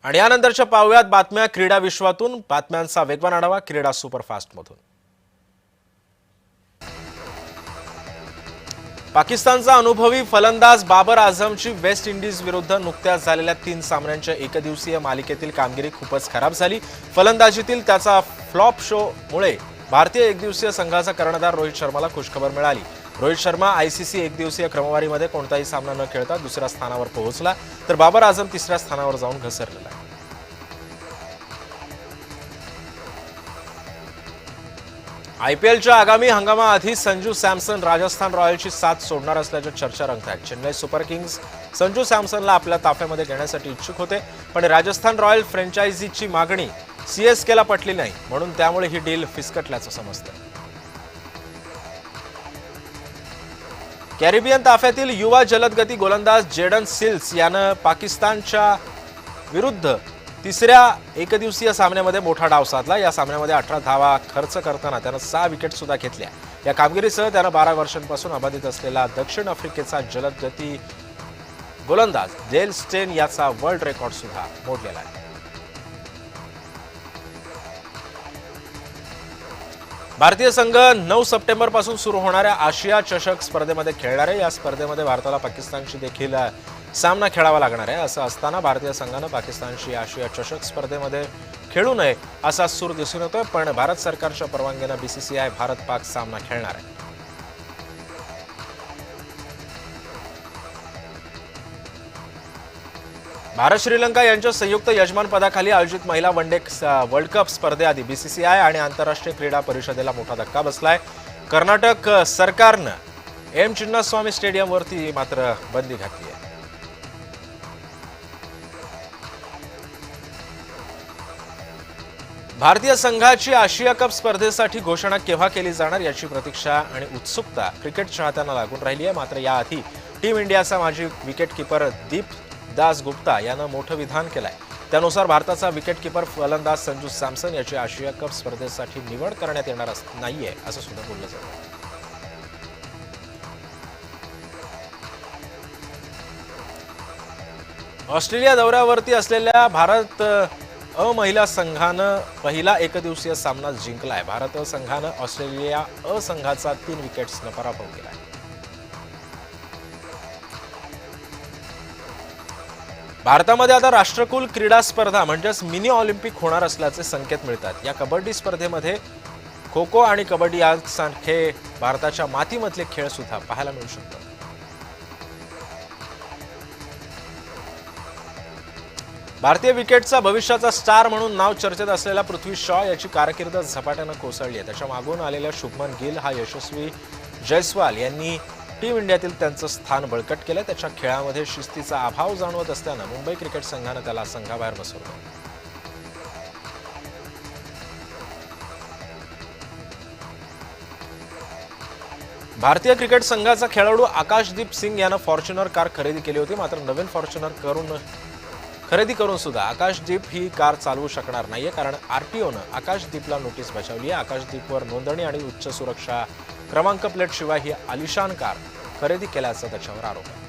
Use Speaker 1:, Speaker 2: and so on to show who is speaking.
Speaker 1: आणि यानंतरच्या पाहुयात बातम्या क्रीडा विश्वातून। बातम्यांचा वेगवान आढावा क्रीडा सुपरफास्ट मधून। पाकिस्तानचा अनुभवी फलंदाज बाबर आझमची वेस्ट इंडीज विरुद्ध नुकत्याच झालेल्या 3 सामन्यांच्या एकदिवसीय मालिकेतील कामगिरी खूपच खराब झाली। फलंदाजीतील त्याचा फ्लॉप शो मुळे भारतीय एकदिवसीय संघाचा कर्णधार रोहित शर्माला खुशखबर मिळाली। रोहित शर्मा आयसीसी एकदिवसीय क्रमवारीमध्ये कोणताही सामना न खेळता दुसऱ्या स्थानावर पोहोचला, तर बाबर आझम तिसऱ्या स्थानावर जाऊन घसरलेला आहे। आयपीएलच्या आगामी हंगामाआधी संजू सॅमसन राजस्थान रॉयल्सची साथ सोडणार असल्याच्या चर्चा रंगतायत। चेन्नई सुपर किंग्स संजू सॅमसनला आपल्या ताफ्यामध्ये घेण्यासाठी इच्छुक होते, पण राजस्थान रॉयल फ्रँचायझीची मागणी सीएसकेला पटली नाही, म्हणून त्यामुळे ही डील फिसकटल्याचं समजतं। कॅरिबियन ताफ्यातील युवा जलदगती गोलंदाज जेडन सिल्स यानं पाकिस्तानच्या विरुद्ध तिसऱ्या एकदिवसीय सामन्यामध्ये मोठा डाव साधला। या सामन्यामध्ये 18 धावा खर्च करताना त्यानं 6 विकेट सुद्धा घेतल्या। या कामगिरीसह त्यानं 12 वर्षांपासून अबाधित असलेला दक्षिण आफ्रिकेचा जलदगती गोलंदाज डेल स्टेन याचा वर्ल्ड रेकॉर्ड सुद्धा मोडलेला आहे। भारतीय संघ 9 सप्टेंबर पासून सुरू होणाऱ्या आशिया चषक स्पर्धेमध्ये खेळणार आहे। या स्पर्धेमध्ये भारताला पाकिस्तानशी देखील सामना खेळावा लागणार आहे। असं असताना भारतीय संघानं पाकिस्तानशी आशिया चषक स्पर्धेमध्ये खेळू नये असा सूर दिसून येतोय, पण भारत सरकारच्या परवानगीनं बीसीसीआय भारत पाक सामना खेळणार आहे। भारत श्रीलंका यांच्या संयुक्त यजमानपदाखाली आयोजित महिला वनडे वर्ल्ड कप स्पर्धेआधी बीसीसीआय आणि आंतरराष्ट्रीय क्रीडा परिषदेला मोठा धक्का बसलाय। कर्नाटक सरकारनं एम चिन्नास्वामी स्टेडियमवरती मात्र बंदी घातली आहे। भारतीय संघाची आशिया कप स्पर्धेसाठी घोषणा केव्हा केली जाणार याची प्रतीक्षा आणि उत्सुकता क्रिकेट चाहत्यांना लागून राहिली आहे। मात्र याआधी टीम इंडियाचा माजी विकेटकीपर दीप दास गुप्ता यानं मोठं विधान केलंय। त्यानुसार भारताचा विकेटकीपर फलंदाज संजू सॅमसन याची आशिया कप स्पर्धेसाठी निवड करण्यात येणार नाहीये असं सुद्धा बोललं जातं। ऑस्ट्रेलिया दौऱ्यावरती असलेल्या भारत महिला संघानं पहिला एकदिवसीय सामना जिंकलाय। भारत संघानं ऑस्ट्रेलिया संघाचा 3 विकेट्सनं पराभव केलाय। भारतामध्ये आता राष्ट्रकुल क्रीडा स्पर्धा म्हणजेच मिनी ऑलिम्पिक होणार असल्याचे संकेत मिळतात। या कबड्डी स्पर्धेमध्ये खो खो आणि कबड्डी यासारखे भारताच्या मातीमधले खेळ सुद्धा पाहायला मिळू शकतात। भारतीय विकेटचा भविष्याचा स्टार म्हणून नाव चर्चेत असलेला पृथ्वी शॉ याची कारकीर्द झपाट्यानं कोसळली आहे। त्याच्या मागून आलेल्या शुभमन गिल हा यशस्वी जयस्वाल यांनी टीम इंडियातील त्यांचं स्थान बळकट केलं। त्याच्या खेळामध्ये शिस्तीचा अभाव जाणवत असल्यानं मुंबई क्रिकेट संघानं त्याला संघाबाहेर बसवलं। भारतीय क्रिकेट संघाचा खेळाडू आकाशदीप सिंग यानं फॉर्च्युनर कार खरेदी केली होती, मात्र नवीन फॉर्च्युनर खरेदी करून सुद्धा आकाशदीप ही कार चालवू शकणार नाहीये, कारण आरटीओनं आकाशदीपला नोटीस बजावली आहे। आकाशदीपवर नोंदणी आणि उच्च सुरक्षा क्रमांक प्लेट शिवाय ही आलिशान कार खरेदी केल्याचा त्याच्यावर आरोप आहे।